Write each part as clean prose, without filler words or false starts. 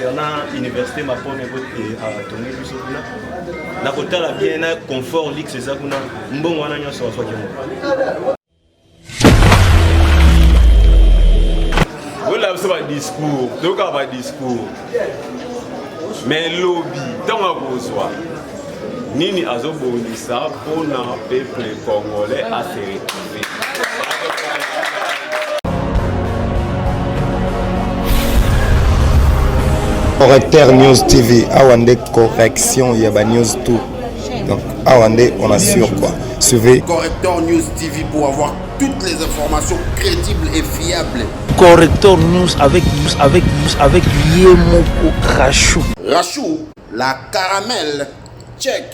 concernant l'université Mapone à Tony Bissokuna. Na côté la bien na confort lix c'est ça kuna mbongo wana nyoso wa swaki mo. Voilà c'est pas discours, donc pas discours. Mais lobby tant à besoin. Nini azobonisa pour na peuple congolais à se retrouver. Correcteur News TV, Awande correction, il y a ba news tout. Donc Awande on assure quoi. Suivez Correcteur News TV pour avoir toutes les informations crédibles et fiables. Correcteur News avec Yemoko Rachou. Rachou, la caramel, check.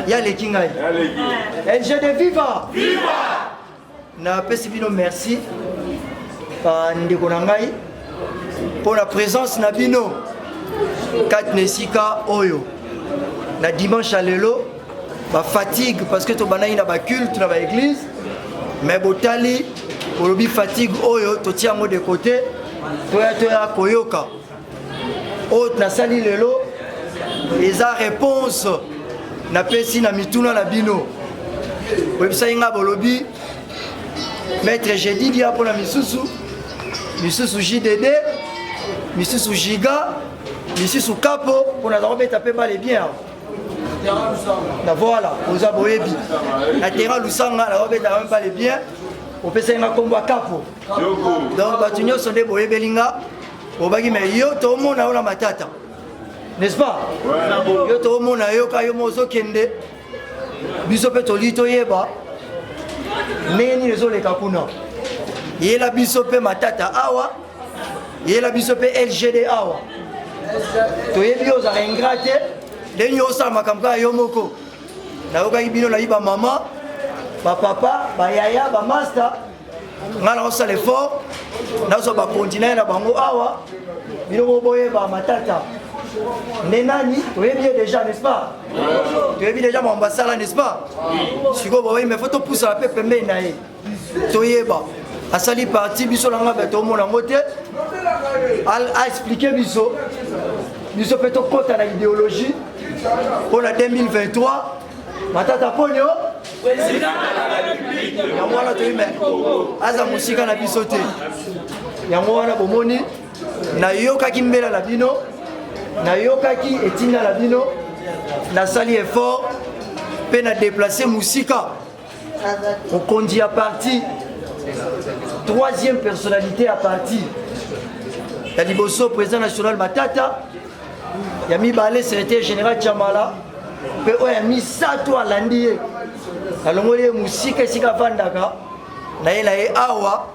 Il y a les Kingai. LGD viva! Viva! Na pesibino merci par Ndeko Nangai pour la présence na bino. Kat Nesika Oyo. Na dimanche à l'élo, ba fatigue parce que to banayi na ba culte na ba église, mais botali olobi fatigue Oyo to tiango de côté, toya koyoka. Autre na sali l'élo, eza réponse na pesi na mituna na bino. Websa inga bolobi maître jeudi dia pour la misusu JDD misusu Giga misusu Capo pour na robeta pe ba les bien. Na voilà, oza boyebi. Na terrain Lusanga na robeta même pas les bien. On peut ça inga kombo Capo. Donc batunyo sonde boyebelinga. Obagi me yo to mona ona matata. N'est-ce pas? Yo to mona yo ka yo mozo kende. Biso pe to lito yeba. Neni lezo le kakuna. Yela biso pe matata awa. Yela biso pe LGD awa. To yebi yo za ingrate. Den yo sa makamka yo moko. Na yo ka ibino na iba mama, ba papa, ba yaya, ba master. Ngala osa le fort. Na so ba continuer na bango awa. Bino boye ba matata. Nenani, tu es bien déjà, n'est-ce pas? Tu es bien déjà mon ambassade, n'est-ce pas? Si vous voyez, mais il faut te pousser à peu près. Tu es bien. À sali parti, biso langa beto mon amote. À expliquer biso. Biso peut te compter la idéologie. Pour la 2023. Matata Pogno. Président de la République. Yamwana tu es mais. Aza musika na bisote. Yamwana bomoni. Na yoka kimbela la bino. Na yokaki etina la bino na sali effort pe na déplacer musika on conduit à parti troisième personnalité à parti ya liboso président national Matata ya mibale secrétaire général Chamala pe oya misato alandi alongoli musika esika vandaka na ye awa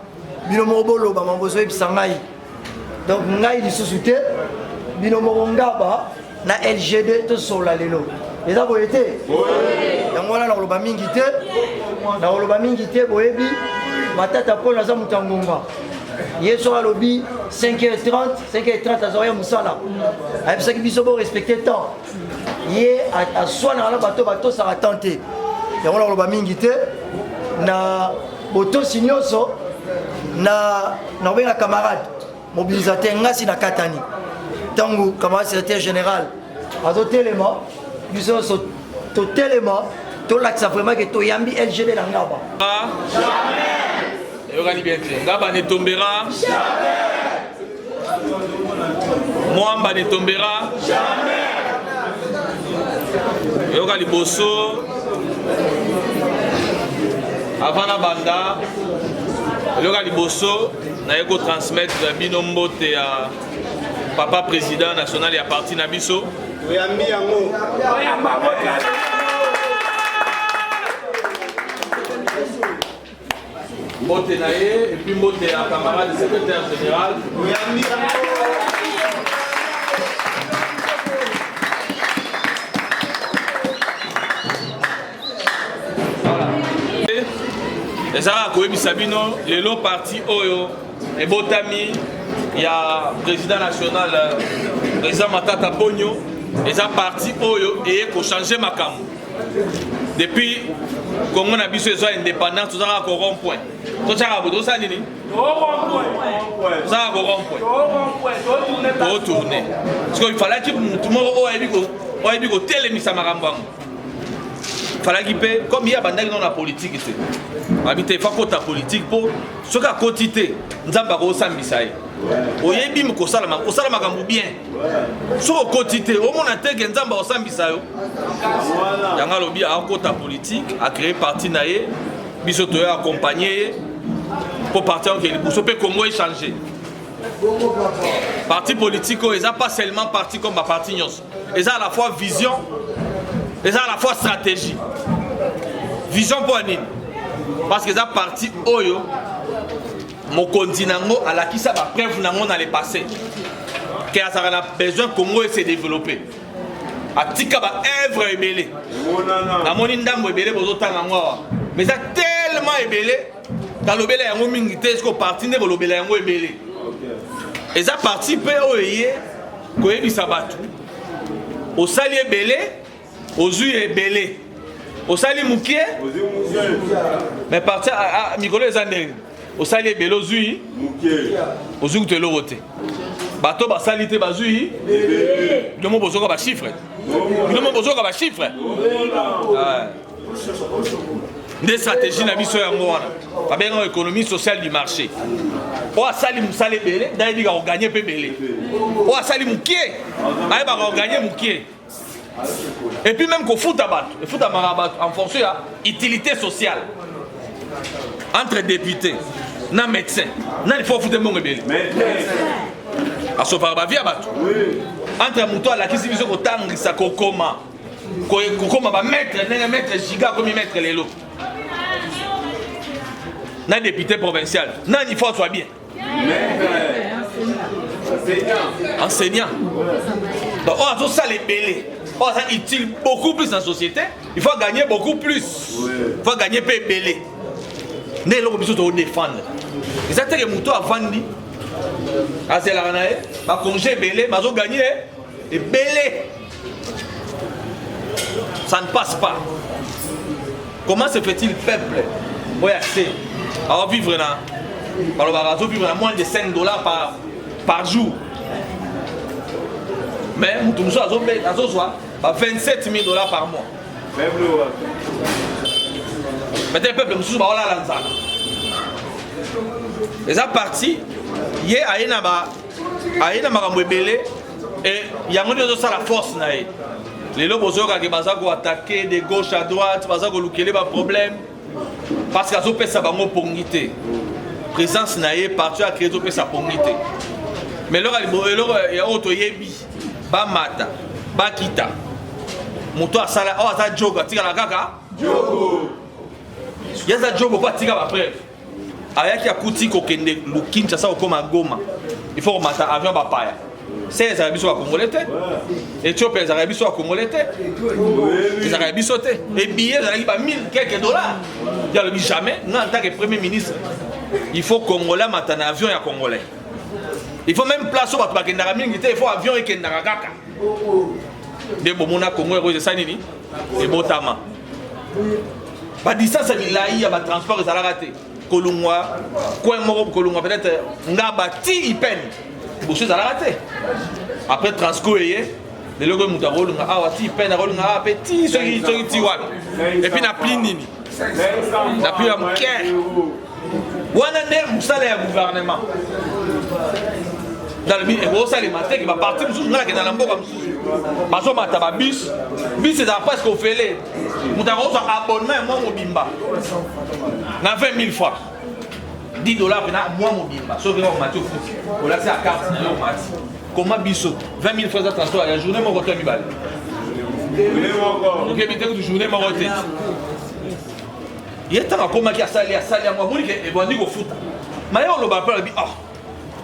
bino mobolo ba mambozo ebisangai donc ngai lisusu te bino ngaba na LGD to sola lelo eza boyete yango wana na koloba mingi te boyebi Matata Paul naza mutangonga yeso alobi 5h30, 5h30 azoya musala. Avec ça qui biso bon respecter temps. Yé à soi na la bato ça va tenter. Et on a le bamingi te na boto sinyoso na benga camarade mobilisateur ngasi na katani. Tangu camarade secrétaire général azo téléma biso so to téléma to l'axe vraiment que to yambi LGB na ngaba. Jamais. Yogani bien clair. Ngaba ne tombera jamais. Mwamba ne tombera jamais. Yogani bosso avant la banda Yogani bosso na yeko transmettre binombote à papa président national et à parti Nabiso. Oyambi yango. Oyamba boka. Mbote naye et puis mbote à camarade secrétaire général. Oyambi yango. Les Arabes Sabino, les lots partis Oyo et Botami, il y a le président national, président Matata Pogno, les Arabes partis Oyo et pour changer ma cam. Depuis qu'on a vu ce soir indépendant, tout ça a un rond-point. Tout ça a un rond-point. Tout ça a un rond-point. Pour tourner. Parce qu'il fallait que tout le monde ait dit que tel est mis à Marambang. Fallait qu'il paye comme il y a dans la politique. Il faut que la politique pour ce qu'a quotité nous avons sambisai oyebi mukosala makambo bien so quotité au monde ateke nzamba osambisa yo yanga lobi a kota politique a créé parti naé biso to accompagner pour partir que le bosso peut Congo échanger parti politique ils a pas seulement parti comme ma parti nyos ils a à la fois vision ils a à la fois stratégie vision pour nini. Parce que ça parti Oyo, mon continent à la qui ça va preuve dans le passé. Que ça a besoin Congo se développer. A tika ba œuvre ébélé. Na moni ndambo ébélé bozotanga ngwa. Mais ça tellement ébélé, dans le bélé yango mingi te ko parti ne lo bélé yango ébélé. Et ça parti pe oyé ko yebisa batu. Au sali ébélé, aux yeux ébélé. Au sali moukié, mais partir à Mikolo Zander. Au sali bello zui, au zui de l'oroté. Bateau bas salité bazui, le mot bozo ba chiffre. Le mot bozo ba chiffre. Des stratégies na biso ya ngwana. Ba benga économie sociale du marché. O sali musale belé, d'ailleurs il va gagner pe belé. O sali moukié, ba va gagner moukié. Et puis même qu'au foot à battre, le foot à marabat en fonction de l'utilité sociale entre députés, non médecins, non il faut foutre mon rebelle. À ce par la vie à battre. Entre mouton à la qui s'y vise au tang ça kokoma, kokoma va mettre giga comme mettre les lots. Non député provincial, non il faut soit bien. Enseignant. Donc on a tout ça les belés. Oh, ça utile beaucoup plus dans la société. Il faut gagner beaucoup plus. Il faut gagner PBL. Nous devons défendre. Et ça, c'est que Mouto a vendu. C'est la ranae. Ma congé belé, ma gagné. Et belé. Ça ne passe pas. Comment se fait-il peuple? Oui, assez. Alors vivre là. Alors vivre à moins de 5 $ par jour. Mais nous sommes à 27 000 $ par mois. Mais le peuple, nous sommes à la lanzana. Les a partis, il y a une marambo belé et il y a la force. Les lobes ont attaqué de gauche à droite, ils ont des problèmes. Parce qu'ils ont fait ça pour ngité. Présence naïe, parti à créer sa pongité. Mais là, il y a autre yebi. Bamata, Bakita, Moto à Sala, oh, ça jogo, tika la kaka? Jogo. Il y a ça jogo, pas tika la preuve. Avec ya kuti kokende, le Kinshasa au Koma Goma. Il faut remettre avion Bapaya. C'est les Arabes à Congolais. Éthiopie, les Arabes à Congolais. Les Arabes sautés. Et billets, ils ont 1000 quelques $. Il y a le jamais, non, en tant que Premier ministre, il faut Congolais, maintenant avion et Congolais. Il faut même place au bateau qui il faut avion et qui n'a kaka. De bomona Congo et ça nini et botama. Ba distance bilaï ya ba transport ça la raté. Kolungwa, coin moko Kolungwa peut-être ngaba ti ipen. Bossu ça la raté. Après transco yé de logo muta rolunga awa ti ipen rolunga petit soki ti wa. Et puis na pli nini. Na pli am ké. Wana ne musala ya gouvernement. Dans le but, et ça les matins qui va partir, nous là qui dans l'ambo comme parce que ma tababis, bis c'est après ce qu'on fait les, nous avons un abonnement moi mon bimba, na 20 000 francs, $10 moi mon bimba, sauf que on m'a tout foutu, on l'a fait à carte, on m'a dit, comment biso, 20 000 francs de transport, la journée mon retour mi balle, donc éviter que journée mon retour, il est temps à comment qui a sali à moi, vous dites et bon dit au foot, mais on le bat pas le dit ah.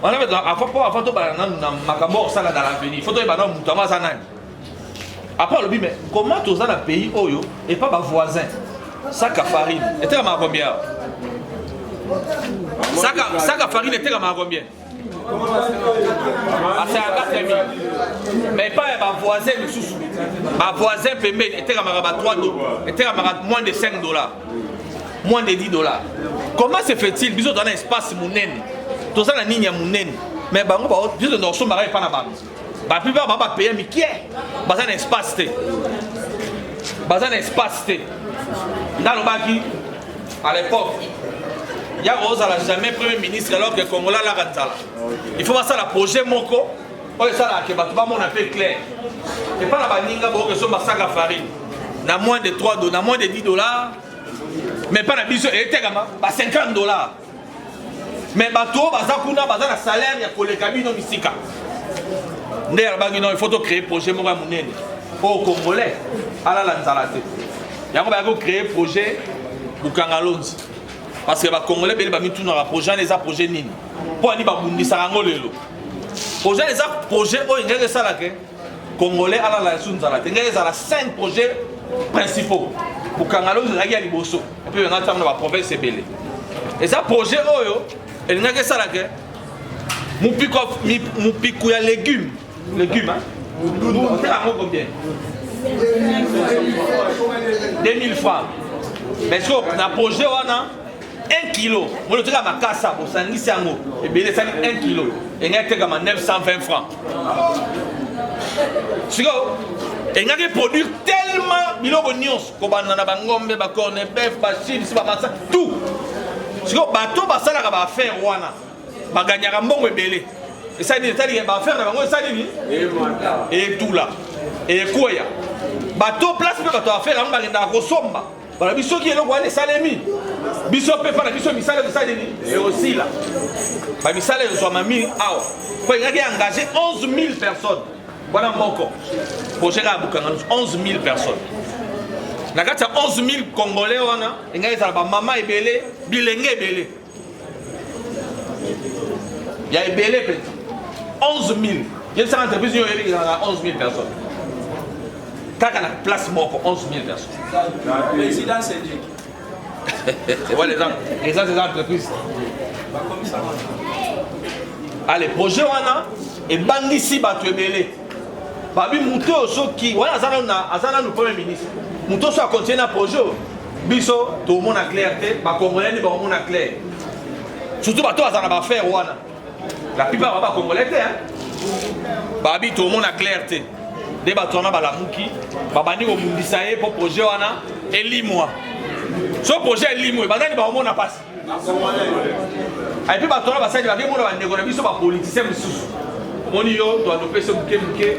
On avait à fois tout makambo ça dans l'avenir. Il faut que bana mutama ça nani. Après le dit mais comment tous dans le pays oyo et pas ma voisin. Sac à farine. Était à combien? Sac à farine était à combien? Ah c'est à 4 000. Mais pas ma voisin le sous. Ma voisin payé était à 3 $. Était à moins de $5. Moins de $10. Comment se fait-il bisous dans un espace mounène? Tout ça, la ligne est mounène. Mais bah, on va dire que nous sommes pas na bas. Bah, plus bas, bah, payer, mais qui est? Bah, un espace, bah, un espace, dans le baki, à l'époque, il y a Rose à la jamais premier ministre alors que Congola la Ranzala. Il faut voir ça, la projet Moko. Oh, ça, là, que bah, tout le monde a fait clair. Et pas la baninga, bon, que ce soit sac à farine. Na moins de 3 $, na moins de $10. Mais pas la biso, et bah, $50. Mais bateau, bazakuna, bazana salaire, il y a collé cabine mystica. Il faut créer projet Moura Mounene. Au Congolais, à la Lanzalate. Il y a créer projet Bukangalonzi. Parce que les Congolais, ils ont tout dans le projet, les projets Nini. Pour aller à Bundi Sarangolelo. Projet, les projets, il y a ça là. Congolais à la Lanzalate. Il y a 5 projets principaux. Bukangalonzi, il y a Liboso. Et puis, il y a la province de Bélé. Et ça, projet, et il y a ça là. Moupikou, il y a légumes. Légumes, hein? C'est à combien? 2000 francs. Mais si on a un projet, on a 1 kilo. On a ma casse, on a 1 kilo. Et on a 920 francs. Si on a produit tellement de nuances, comme on a bangombe, bakone, bœuf, bachine, tout. Si on bateau, ça va faire wana. Va gagner un bon bébé. Et ça, il va faire et tout là. Et quoi ya? Bateau place, bateau à faire un bateau à somba. Voilà, biso qui est là, les salemi. Biso peut faire la biso, misale de salemi. Et aussi là. Bah, misale de soimami, ah. Il y a engagé 11 000 personnes. Voilà mon corps. Pour gérer à Bukangalou, 11 000 personnes. Il y a 11 000 Congolais, il y a maman et belé, bilingue et belé. Il y a belé petit. 11 000. Il y a une entreprise qui a 11 000 personnes. Quand on a place mort pour 11 000 personnes. Le président syndic. Voilà les gens des entreprises. Allez, projet on a et Bangisi Batou belé. Babi Mouto Soki, voilà Azana nous premier ministre. Mouto soit continué un projet. Biso, tout le monde a clarté, bah Congolais, tout le monde a clair. Surtout Bato Azana va faire Wana. La plupart va Congolais, Babi, tout le monde a clarté. Des bateaux on a la Mouki, Babani au Mundisaye pour projet Wana et Limois. Ce projet est Limois, Babani va au monde a passé. Et puis bateau on a passé, il va dire qu'on va négocier sur les politiciens. On y doit nous faire ce bouquet.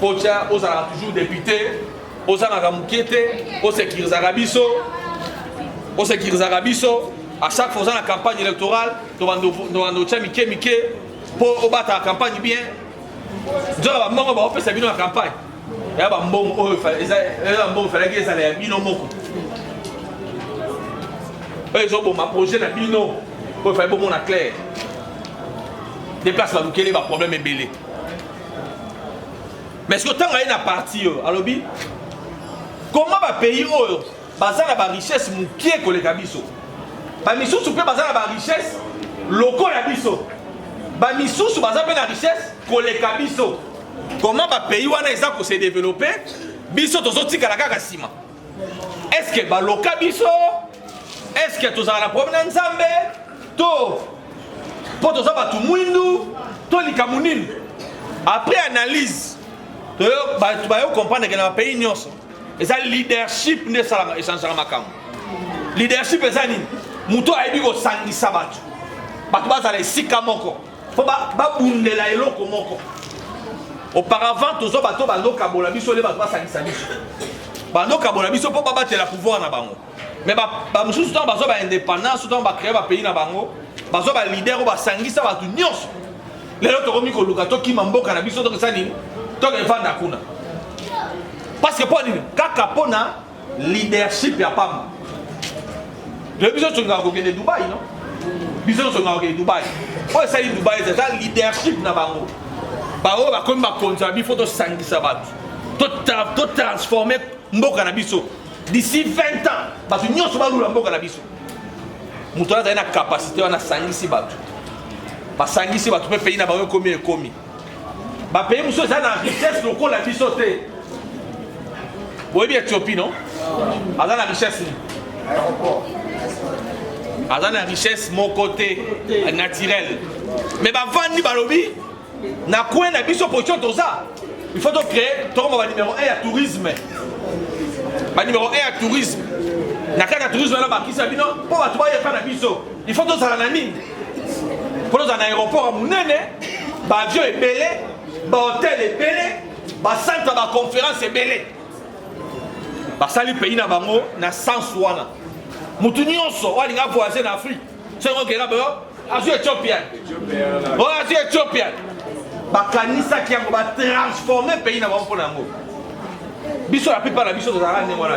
Pocha, on a toujours député, on a mouqueté, on sécurise Arabiso, à chaque fois dans la campagne électorale, nous avons pour battre la campagne bien. Nous avons fait la campagne. Il y a un bon, il fallait que ça ait un bino. Ils ont un projet de bino, il fallait bon clair. Des places là, quel est le problème est belé. Mais est-ce que tant qu'il y a une partie, alors comment va payer bazar la richesse qui est collé kabiso? Ba miso soupe bazar la richesse locaux la biso. ba misusu baza pe na richesse koleka biso. Comment ba pays wana eza ko se développer biso tozotikala kaka sima. Est-ce que ba loka biso? Est-ce que tozala na problème na nzambe? To po toza batu mwindu to likamunini. Après analyse ba yo comprendre que na pays nyonso eza leadership ne sala essentiellement makambo. Leadership eza nini? Muto ayebi ko sangisa batu. Batu bazala esika moko. Fo ba bundela eloko moko. Auparavant tozo bato bandoka bola biso le bato basangisa biso. Bandoka bola biso po babatela pouvoir na bango. Mais ba mususu temps bazo ba indépendance, temps ba créer ba pays na bango, bazo ba leader ba sangisa batu nyonso. Lelo to komi ko luka to ki mamboka na biso to kesa nini? To ke vanda kuna. Parce que pour nini? Kaka pona leadership ya pamba. Le biso to ngako ke Dubai non? Biso to ngako ke Dubai. O ça dit Dubai c'est leadership na bango. Bao ba comme ba konza bi photo sangisa batu. To transformer mboka na biso. D'ici 20 ans, parce que nous sommes mboka na biso. Muto na na capacité wana sangisi batu. Ba sangisi batu pe pays na bango komi ekomi. Ba pays muso za na richesse lokola biso te. Boye bi Éthiopie non? Aza na richesse ni. Aza na richesse mon côté naturel. Mais ba vandi balobi na coin na biso position toza. Il faut donc créer le numéro 1 à tourisme. Le numéro 1 à tourisme. Na kaka tourisme là qui sabino pour ba tuba yefa na biso. Il faut donc ça na nini. Pour dans un aéroport à munene, ba avion est belé, ba hôtel est belé, ba centre ba conférence est belé. Ba sali pays na bango na sens wana. Mutu nyonso wa linga voisin en Afrique. C'est ngo kena ba azu Éthiopien. Oh azu Éthiopien. Bakanisa qui a transformé le pays dans le monde. Biso la plupart de la biso de la rane voilà.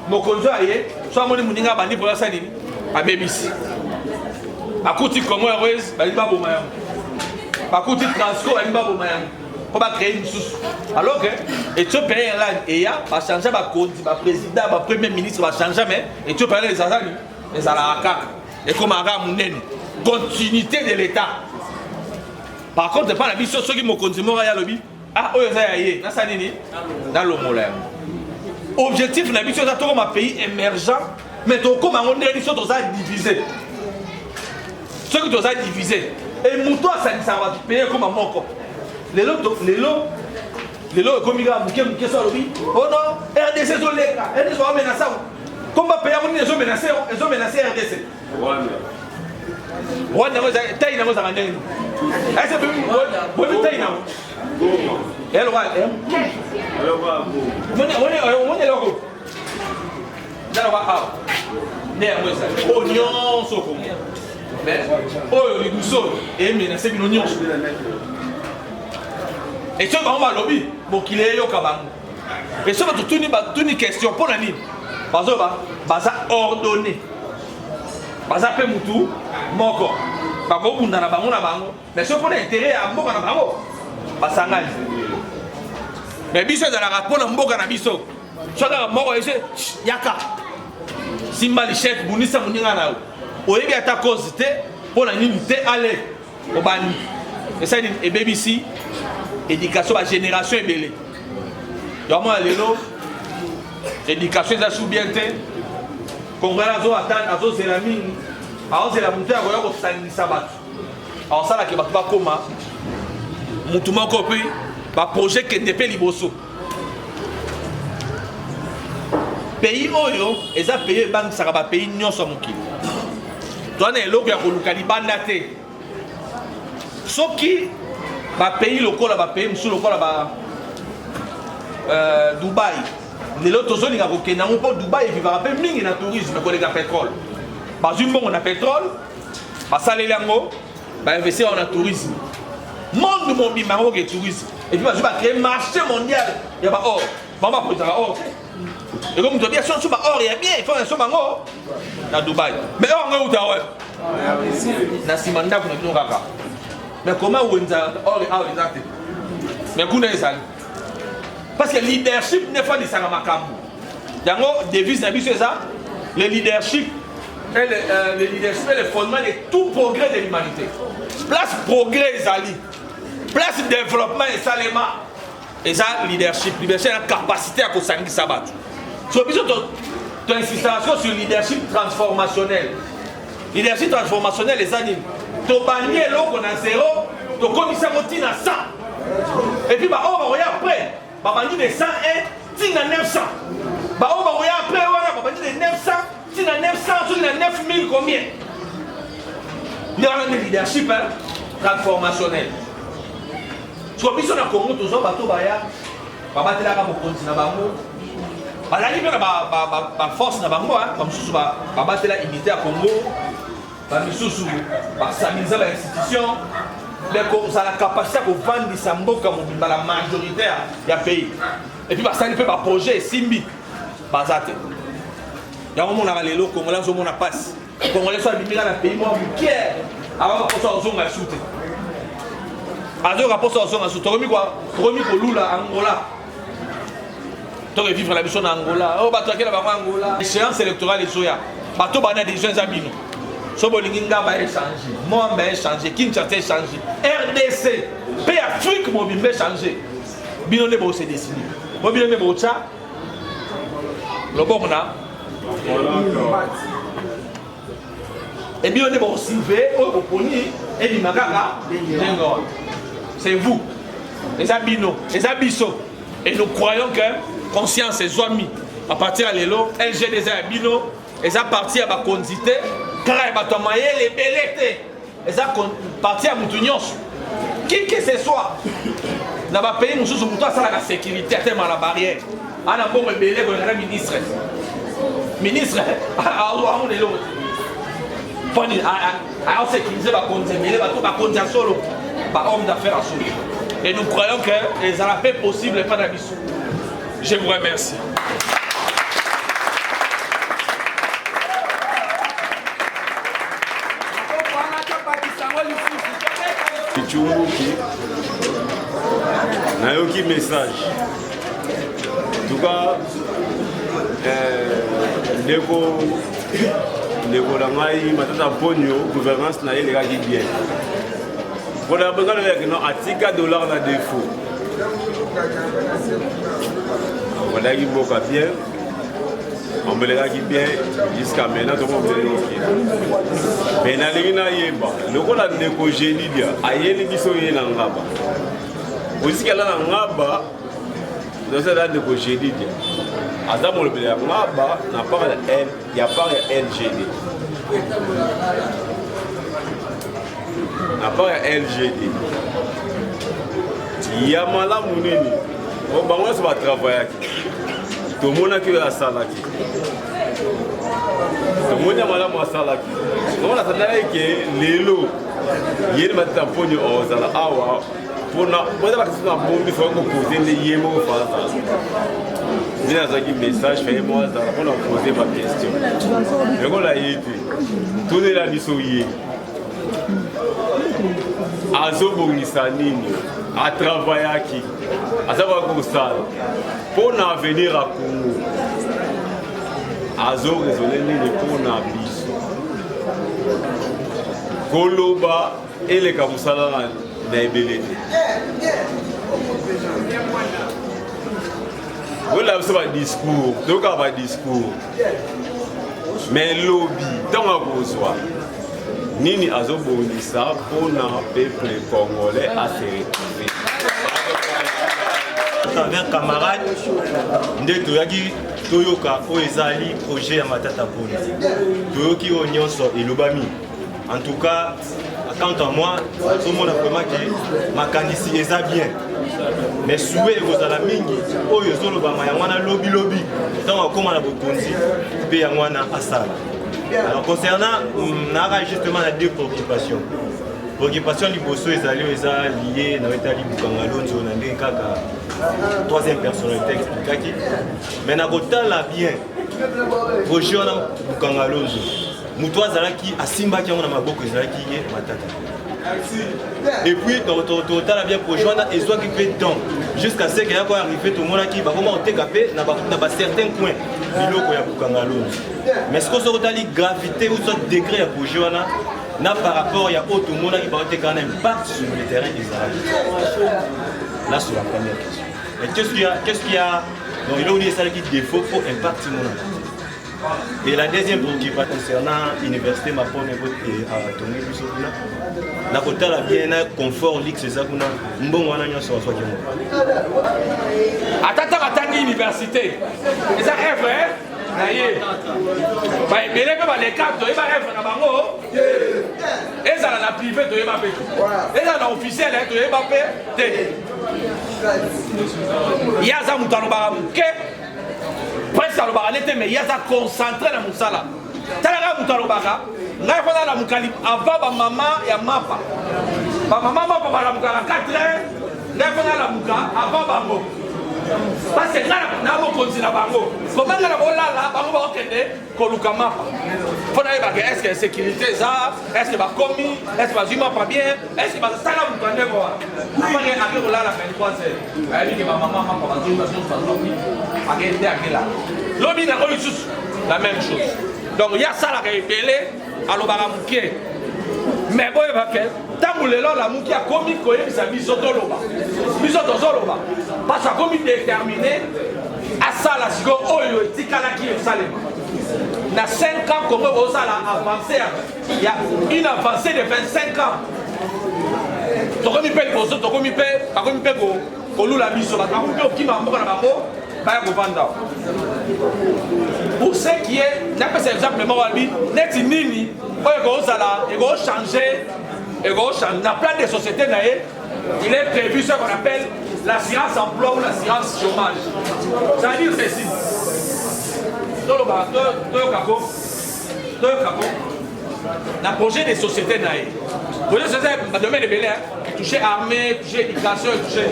Mokonzo aye, soit mon muninga bandi pour la sanini, a BBC. A côté Congo heureuse, bali ba bomayam. A côté Transco, bali ba bomayam. Pour pas créer une source. Alors que Éthiopien là et ya va changer ba condi, ba président, ba premier ministre va changer mais Éthiopien les azali, les alaka. Et comme ara munene, continuité de l'état. Par contre, c'est pas la mission ceux qui m'ont continué à lobby. Ah, eux, ils aillent, dans sa nini, dans le molem. Objectif, la mission, c'est comme un pays émergent, mais comme on est divisé. Ceux qui sont divisés. Et Mouto, ça va payer comme un moko. Les lots, comme il y a un qui sont lobby. Oh non, RDC, ils sont menacés. Comme on paye, ils ont menacé RDC. Rwanda taille na mozanga ndenge. Est-ce que vous taille na? Elle va. On logo. Dala va ah. Ne amoisa. Oignon soko. Mais oh le douceau et menacer bino nyonso. Et ce qu'on va lobby, bon qu'il est yo kabango. Et ça va tout une question pour la nini. Bazoba, baza ordonné. Baza pe mutu moko. Bako bunda na bango na bango. Mais ce qu'on a intérêt à mboka na bango. Basangani. Mais biso za la rapport na mboka na biso. Choka moko ese yaka. Simba li chef bunisa muninga na. Oyebi ata cause te pour la nini te aller au bani. Et ça et BBC éducation à génération ebele. Yomo lelo éducation za sous bien te. Congolais azo attendre azo zela mingi. Azo zela mutu akoya ko sangisa batu. Alors ça là ke batu ba koma. Mutu moko pe ba projet ke ndepé liboso. Pays oyo eza pays bank saka ba pays nyonso mokili. Twana eloko ya koluka libanda te. Soki ba pays lokola ba pays musu lokola ba Dubai. Lelo tozolinga kokenda ngo po Dubai vivra pe mingi na tourisme koleka pétrole. Bazui mbongo na pétrole, basaleli yango, ba investir en tourisme. Monde mobimba ngo ke tourisme. Et puis bazui ba créer marché mondial ya ba or. Bamba produire or. Et comme tu dis bien sur ba or ya bien, il faut un sobango na Dubai. Mais or ngo uta ouais. Na simanda kuna bino kaka. Mais comment wenza or exact. Mais kuna esali. Parce que le leadership n'est pas de Sangamakambu. Yango devise na biso ça, le leadership est le fondement de tout progrès de l'humanité. place progrès ezali place développement esalema eza leadership na capacité à kosangisa bato so biso to insistance sur leadership transformationnel eza nini tobandi eloko na zéro tokomisa yango ntina 100 et puis baoyo bakoya après babandi de 101 ntina 900 baoyo bakoya après wana babandi de 900 ntina 900 soki na 9000 combien nde wana nde leadership transformationnel so biso na Congo tozwa bato baya babatelaka bokonzi na bango bazali mpe na baforce na bango bamisusu babatela unité ya Congo bamisusu basamiliza bainstitution kozala capacité ya kovandisa mboka mobimba la majoritaire ya pays et puis basali mpe baprojet esimbi baza te yango monaka lelo congolais azomona pasi congolais so abimika na pays mwa mokie avant baposo azonga su te azoyoka poso azonga su tokomi kolula Angola vivre la mission en Angola. Oh, bato akela bango Angola. Échéance électorale ezoya. Bato bana des jeunes abino. So bolingi ngamba échanger. Moi mba échanger, Kinshasa échanger. RDC, pays Afrique mobimbe échanger. Bino ne bo se dessiner. Mo bino ne bo cha. Lobona. Et bino ne bo silver o poni et di makaka dengo. C'est vous. Les abino, les abisso. Et nous croyons que conscience est zoami à partir de l'élo, LGD Abino, et à partir de la condité, car il va tomber les belletés, et à partir de Moutunios. Qui que ce soit, dans le pays, nous sommes tous à la sécurité, à la barrière. On a bon rebelle, on a ministre. Ministre, à l'ouest de l'autre. À sécuriser la condamnation, la condamnation, homme d'affaires à soulever. Et nous croyons que les arabes possibles et pas d'abissou. Je vous remercie. Kichunguki nayoki message. En tout cas, ndeko na ngai matata ponyo gouvernance na ye lekaki bien. Pour la banque de non atika dollar na défaut. Voilà qui boka bien. On me l'a dit bien jusqu'à maintenant tout le monde est mais na lingina yeba le ko la ndeko génie dia ayeli biso ye na ngaba. Aussi kala na ngaba dans ça ndeko génie dia. Adam le bela ngaba na part elle il y a pas LGD. À part LGD, il y a malade mounini. On va voir travailler. Tout le monde a que la salle. Tout le monde a malade à salle. On a entendu que les lots, il y a des tampons aux ala awa. Pour la question de bombe, il faut qu'on pose des yémo au face. J'ai un message, fais-moi ça. On a posé ma question. Mais on l'a été. Tout est là, il azobongisa nini atravaillaki azaba kosala mpona avenir ya Congo azoresole nini mpona biso koloba eleka mosala na ebele te ola biso badiscours toyoka badiscours mais lobi ntango akozwa nini azobongisa mpona peuple congolais à se retrouver travers camarade nde toyaki toyoka oyo ezali projet ya matata ponzi toyoki oyo nyonso elobami en tout cas quant à moi azomona vraiment ke makanisi eza bien mais souhait ekozala mingi oyo ezolobama yango wana lobilobi ntango akóma na bokonzi mpe yango wana asala. Alors concernant justement la deux préoccupations. Préoccupation liboso ezali eza lié na wetali Bukangalonzo na ndenge kaka troisième personnalité expliquaki. Mais na kotala bien projet wana Bukangalonzo. Mutu azalaki asimbaki yango na maboko ezalaki ye matata. Et puis totala bien projet wana ezwaki pe temps jusqu'à ce que yako arrivé tout monde qui va comment oteka pe na ba certains coins biloko ya Bukangalonzo. Mais ce que ça a gravité ou soit degré à projet wana par rapport à tout le monde qui va avoir un impact sur le terrain d'Israël. Là, c'est la première question. Et qu'est-ce qu'il y a donc il y a ça qui défaut pour impact sur le monde. Et la deuxième préoccupation concernant l'université ma pomme à Tony Bissopula, la côté la bien un confort ligue c'est ça qu'on a un bon moyen de se faire. Attends l'université. Et ça rêve hein? Naïe. Bah mais les cartes de rêve na bango. Et ça la privée de Mbappé. Et ça la officiel de Mbappé. Il y a ça mutano baramuke. Presque à l'obaralete, mais il y a ça concentré dans mon sala. Talaga mutalobaka, n'a pas la mukali avant ma maman et ma papa. Ma maman m'a pas la mukala 4 heures, n'a pas la muka avant bango. Parce que là, n'a pas continué la bango. Comment la bola là, bango va okende, koluka mapa. Faut aller baguer, est-ce que la sécurité ça, est-ce que va commis, est-ce que va juma pas bien, est-ce que va ça la mukane quoi. Comment aller à là la 23 heures. Elle dit que ma maman m'a pas dit parce que ça là. L'homme n'a pas eu la même chose. Donc il y a ça la révélé à l'obaramouké. Mais bon, il va faire. Tant que la mouki a commis quoi, il s'est mis sur l'oba. Parce que comme il est déterminé, à ça la sigo oyo tikala qui est salé. Dans 5 ans, comme vous allez avancer, il y a une avancée de 25 ans. Donc comme il paye pour ça, donc comme il paye, comme il paye pour nous la mise sur la table, qui m'a encore la barreau. Pour ce qui est, n'a pas cet exemple, net nini, il va changer, dans plein de sociétés, il est prévu ce qu'on appelle l'assurance emploi ou l'assurance chômage. Ça veut dire ceci. Dans le projet des sociétés, le projet des sociétés, le domaine de Bélé, toucher armée, toucher éducation, toucher.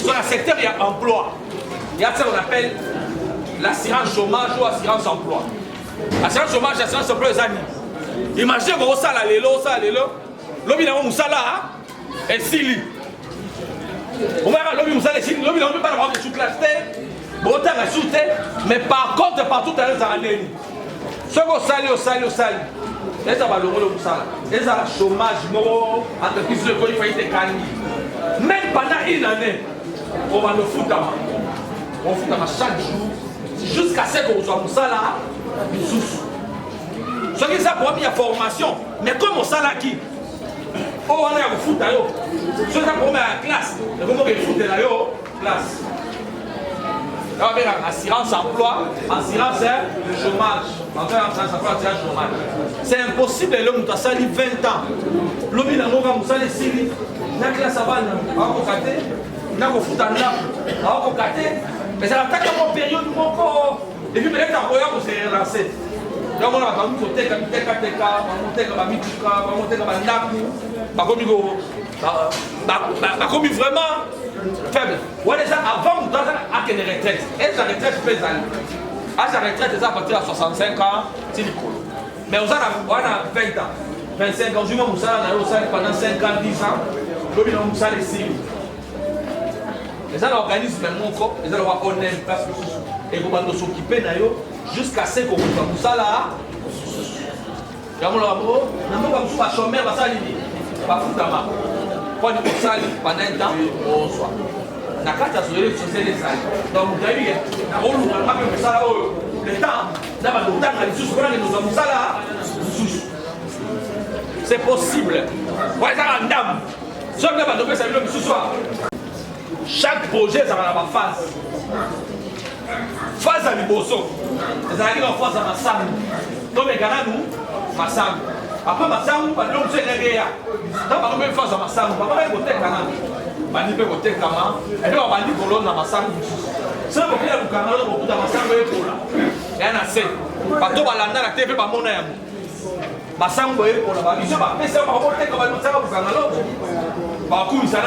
Dans le secteur, il y a emploi. Il y a ce qu'on appelle l'assurance chômage ou assurance emploi. Assurance chômage, assurance emploi, les amis. Imaginez que vous allez ça, l'homme il a un salaire et s'il on va l'homme il a un salaire, l'homme il a pas avoir des sous-classes, mais par contre, partout dans les années, ce qu'on sali, et ça va le et ça le chômage, entreprise de quoi il faut être calme. Même pendant une année, on va le foutre. On fout chaque jour jusqu'à ce qu'on soit pour ça là, ce qui est ça pour la formation, mais comme on sait là qui, on va aller au foot d'ailleurs, ce qui est ça pour la classe, mais comment on fout de la classe. Là on va assurance emploi, assurance chômage, assurance emploi, assurance chômage. C'est impossible l'homme qui a sali 20 ans, l'homme il a sali 6 ans, la classe avant, on va cater, on va foot en là, on va cater. Mais ça attaque à mon période, mon corps. Et puis peut-être en voyant qu'on s'est relancé. Donc on va monter comme Teka, on va monter comme Mituka, on va monter comme Naku. Comme vraiment faible. Ouais, déjà avant, on a une retraite. Et la retraite peut aller. À sa retraite, c'est à partir de 65 ans, c'est le coup. Mais on a 20 ans, 25 ans. Je vais vous faire pendant 5 ans, 10 ans. Je vais vous faire les signes. Les gens organisent même mon corps, les gens vont avoir un impact et vous allez s'occuper jusqu'à ce que vous fassiez ça là. Nous allons faire chômeur, on va faire ça. Quand on fait ça pendant un temps, on soit. La carte a sauvé les sociétés. Donc vous avez vu, on va faire ça le temps. D'abord, le temps, nous avons ça là. C'est possible. Vous avez un dame. Ce que vous avez fait, c'est ce soir. Chaque projet, ça va avoir phase. Phase à Liboso. Les amis en phase à Massam. Donc, les gars, nous, Massam. Après Massam, nous allons se réveiller. Donc, on va phase à Massam. On va faire côté Canaan. On va faire côté Canaan. Et puis, on va dire qu'on l'a Massam. C'est pour qu'il y ait un Canaan, on va faire Massam. Il y en a assez. Parce que on va l'amener à la TV, on va monter. Massam, on va faire pour la vision. On va faire ça, on va monter comme un Massam pour Canaan. On va couper ça,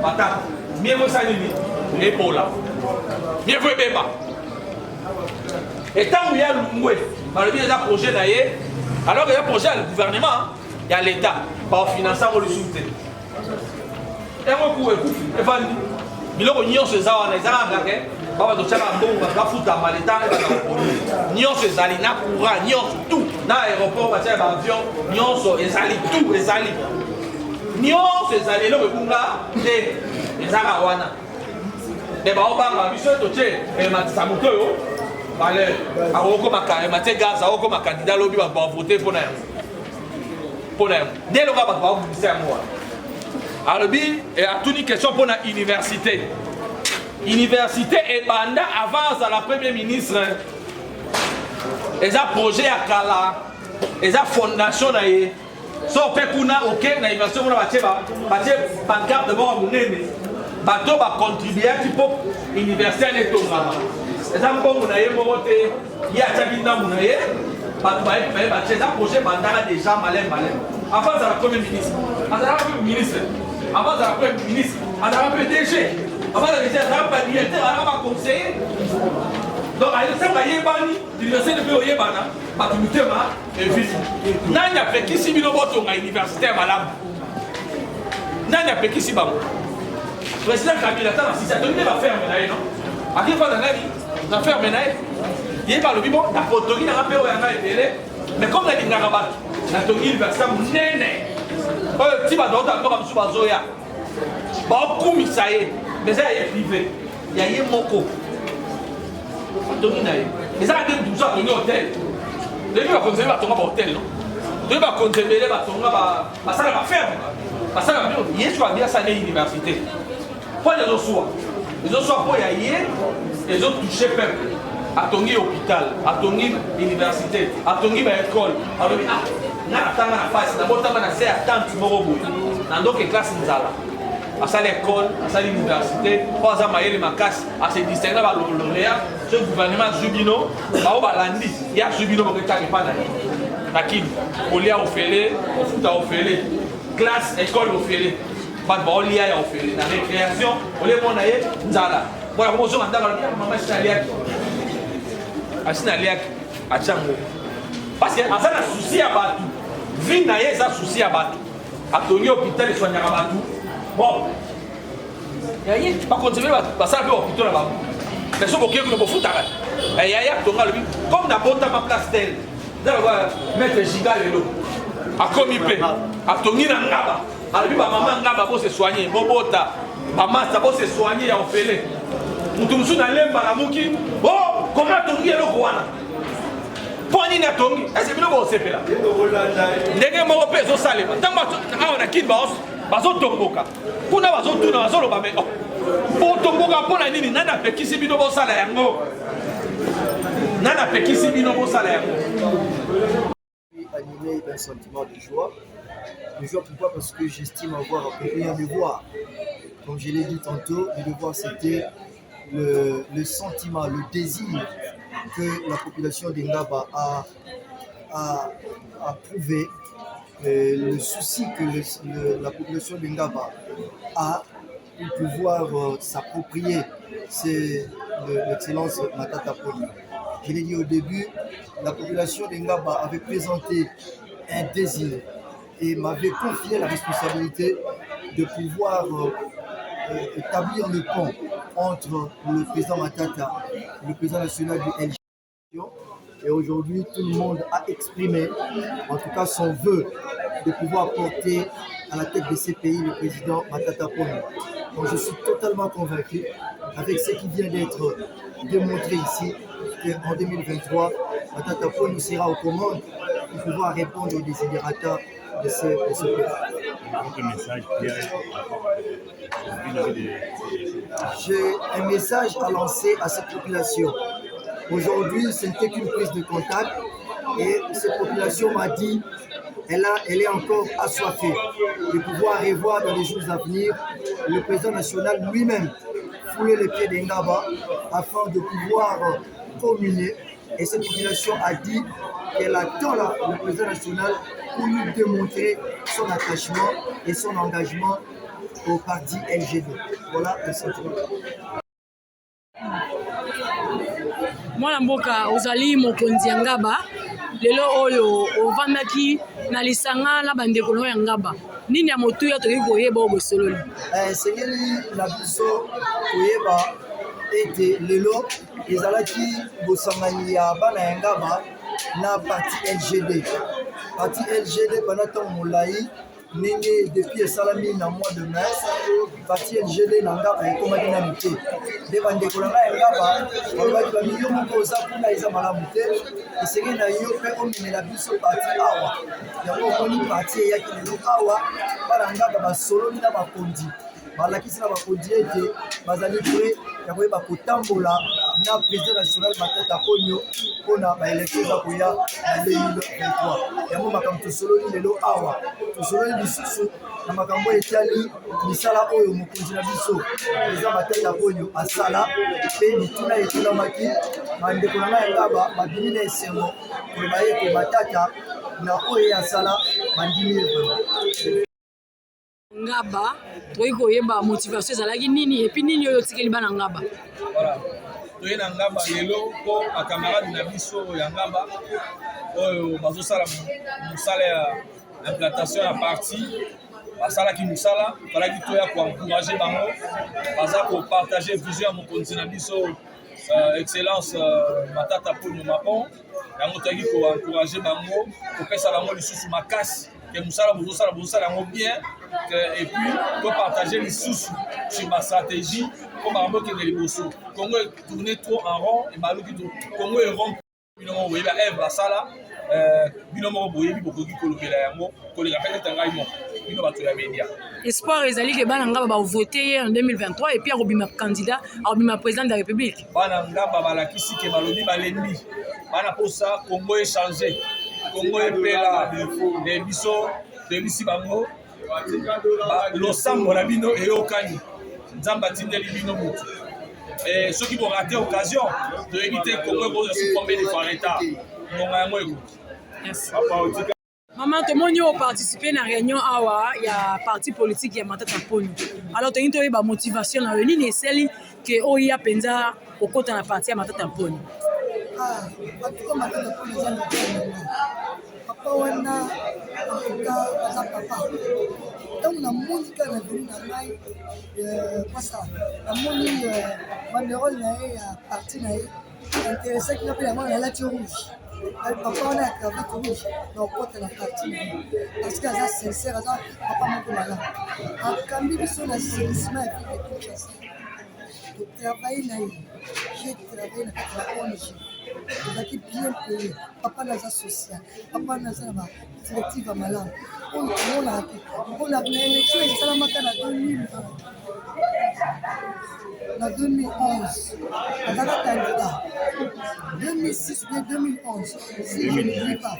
on va faire. Mieux vaut ça, et pour là. Mieux vaut pas. Et tant qu'il y a le projet d'ailleurs, alors qu'il y a un projet à le gouvernement, il y a l'État, par finançant le soutien. Et moi, je suis venu. Il y a des gens qui ont baba totiaka mbongo bato bafuta maleta ebana koponi nyonso ezali na courant nyonso tout na aéroport batiaka baavion nyonso ezali tout ezali nyonso ezali eloko ebunga te ezaka wana nde baobanga biso totie matisa moto oyo bale akokomaka matie gaz akokoma kandida lobi bato bavote mpona yango nde eloko bato babubisa yango wana alobi atuni question mpona université université ebanda avant azala premier ministre eza projet ya kala eza fondation na ye so mpe kuna oke na université kuna batie pancarte moko monene bato bacontribuaki mpo université ane etongama eza mbongo na ye moko te ye atiaki ndambu na ye bato baye batie eza projet bandaka déjà malem avant azala premier ministre azalaka premier ministre avant azala premier ministre azalaka PDG avant azalaka pas directeur azalaka pas conseiller donc ayesaka yebani l'université mpe oyebana bato mitema evisi nani apekisi bino botonga université ya malamu nani apekisi bango président Kabila ata na sisi atongi baferme na ye non akifanda nani na ferme na ye ye balobi bon napotongi nanga mpe oyo yanga ebele mais comme nalingaka bato natongi université monene oyo ti bato otamboka mosusu bazoya baokumisa ye mais eza ya ye privé ya ye moko atongi na ye ezaka te duso atongi hotel lebi bakonzele batonga bahotel non lebi bakonzemele batonga basala baferme basala bio ye so abia asala ne université mpo ezosuwa mpo ya ye ezotouche peuple atongi hôpital atongi université atongi baécole alobi nga natanga na fasi nabotanga na se ya tante moko boye na ndoke classe nzala asali école asali université mpo aza mayele makasi ase distingue na balololéa so gouvernement azwi bino bao balandi ye azwi bino boketaka epa na kini kolia ofele ofuta ofele classe école ofele bato baolia ya ofele na récréation olemona ye nzala bona komozonga ndako alobi mama asina aliaki atiango parce que aza na souci ya bato vie na ye eza souci ya bato atongi hôpital esoignaka bato bon yaye bakonzemele basala mpe hôpital na bango mais so bokei kuna bofutaka yaye atonga alobi comme nabotama place tel nzalaka maître giga lelo akomi mpe atongi na ngaba alobi bamama ngaba bose soigne bobota bamasa bose soigne ya ofele mutu mosusu nalemba na muki o koma atongi eloko wana mpo nini atongi ese bino bosepela ndenge moko mpe ezosalema ntango awa na kini bazotomboka kuna bazotuna bazoloba me botomboka mpo na nini nani apekisi bino bosala yango nani apekisi bino bosala yango. Animé d'un sentiment de joie. De joie pourquoi? Parce que j'estime avoir accompli un devoir. Comme je l'ai dit tantôt, le devoir c'était le sentiment, le désir que la population d'Engaba a prouvé, le souci que la population d'Engaba a pour pouvoir s'approprier, c'est l'excellence Matata Poli. Je l'ai dit au début, la population d'Engaba avait présenté un désir et m'avait confié la responsabilité de pouvoir établir le pont entre le président Matata et le président national du LG. Et aujourd'hui, tout le monde a exprimé, en tout cas son vœu, de pouvoir porter à la tête de ces pays le président Matata Poli. Donc je suis totalement convaincu, avec ce qui vient d'être démontré ici, qu'en 2023, Matata Poli sera aux commandes pour pouvoir répondre aux desiderata de ce pays. J'ai un message à lancer à cette population. Aujourd'hui, ce n'était qu'une prise de contact et cette population m'a dit elle est encore assoiffée de pouvoir revoir dans les jours à venir le président national lui-même fouler les pieds d'Engaba afin de pouvoir communier. Et cette population a dit qu'elle attend le président national pour lui démontrer son attachement et son engagement au parti LGD. Voilà le sentiment. Mwana mboka ozali mokonzi ya Ngaba lelo oyo ovandaki na lisanga na bandeko ya Ngaba nini ya motu ya toki koyeba obosololi sengeli na biso koyeba ete lelo ezalaki bosangani ya bana ya ngaba na parti LGD. Parti LGD pendant temps molai ndenge depuis esalami na mois de mars parti LGD na ngaba ekomaki na mite nde bandeko na ngai ya ngaba balobaki bamilio moko oza kuna eza malamu te esenge na yo mpe omemela biso parti awa yango omoni parti eyaki lelo awa bana ngaba basololi na bakondi balakisi na bakondi ete bazali pre ya koyeba kotambola na président national Matata Ponyo mpona baélektio eza koya na 2023 yango makambo tosololi lelo awa tosololi lisusu na makambo etali misala oyo mokonzi na biso eza Matata Ponyo asala mpe mituna etulamaki bandeko na ngai ngaba babimi na esengo koloba ete Matata na oyo asala bandimi ye ngaba toyi koyeba motivation ezalaki nini epi nini oyo otikeli bana ngaba toye na ngaba lelo mpo bakamarade na biso ya ngaba oyo bazosala mosala ya implantation ya parti basalaki mosala balaki toya koencourage bango baza kopartage vision ya mokonzi na biso excellence Matata Ponyo Mapon yango toyaki koencourage bango kopesa bango lisusu makasi ke mosala bozosala yango bien et puis pour partager les sous sur ma stratégie comme un mot qui est liboso Congo est tourné trop en rond et malou qui Congo est rond binomo boyeba eva sala binomo boyebi bokoki kolobela yango kolega pete tanga imo bino bato ya media espoir ezali ke bana ngaba ba voter en 2023 et puis arobima candidat arobima président de la République bana ngaba balakisi ke balobi balembi bana posa Congo est changé Congo est pela de biso de bisi bango losambo na bino eyokani nzambe atindeli bino motu soki borate occasion toyebi te Congo ekosukombe de fois l'état ngonga yango ekoki Maman, tomoni o participer na réunion awa ya parti politique ya Matata Ponyo. Alors toyi toyi ba motivation na nini eseli ke oya penza okota na parti ya Matata Ponyo. Ah, patuko Matata Ponyo za ndani. Papa wana akuka za papa. Donc na muzika na vini na ngai pasa. Na moni banderole na ya parti na ye. Intéressé ki na pe na la rouge. Papa on a cravate rouge dans porte la partie parce que ça sincère ça papa moko malade akambi biso na séissement et puis tout ça le travail na j'ai travaillé na ONG qui bien payé papa na social papa na ça ba collectif malade on a une élection et ça m'a kana 2011, on a candidat. 2006 ou 2011, si je ne dis pas,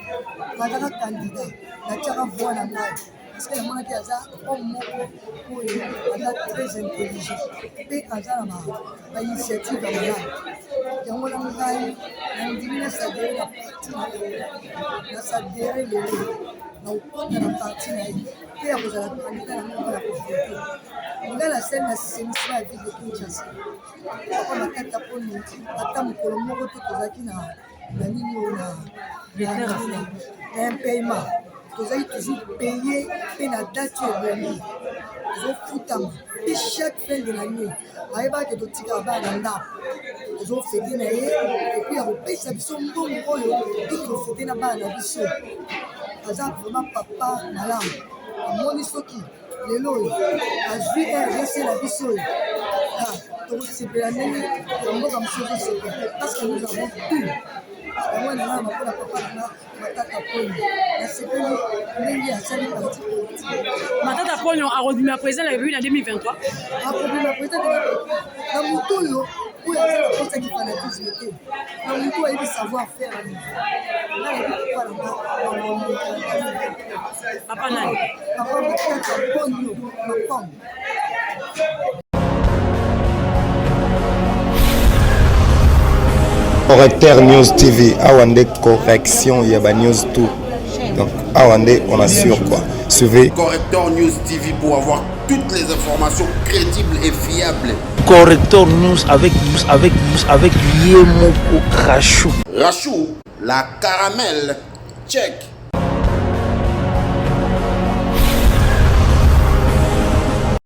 on a candidat. La Tchara voit la main. Parce que le monde qui a ça, on est très intelligent. Et à ça, la initiative est là. Et on a dit que ça dérait la partie. Ça dérait le donc, on a la partie. Et à vous, la candidat, on a la possibilité. On a la scène d'assainissement avec le Kinshasa. On a Matata Ponyo, attends, pour le moment, tout est qui na ligne un paiement. Vous avez toujours payé et la date est venue. Vous foutez et chaque fin de l'année, vous avez que tu as vous avez fait des naïs et puis vous payez ça son bon rôle et vous faites des naïs à biso. Vous avez vraiment papa malade. Mon isoki. Les lois, à juillet, laissez la biseau. Ah, donc c'est bien l'année, on va comme ça, parce que nous avons pu. Moi, on a un peu la papa, Matata Ponyo. C'est que nous, à ça, Matata Ponyo a remis ma présidente de la République en 2023. A remis ma présidente de la République. Dans mon tour, où il y a la personne qui fanatisme. Dans mon tour, il y a des savoir-faire. Là, il y a des Papa Nani. Papa Matata Ponyo, ma femme. Correcteur News TV, Awande correction, il y a News tout. Donc, Awande, on assure quoi. Suivez Correcteur News TV pour avoir toutes les informations crédibles et fiables. Correcteur News avec Yemoko Rachou. Rachou, la caramel, check.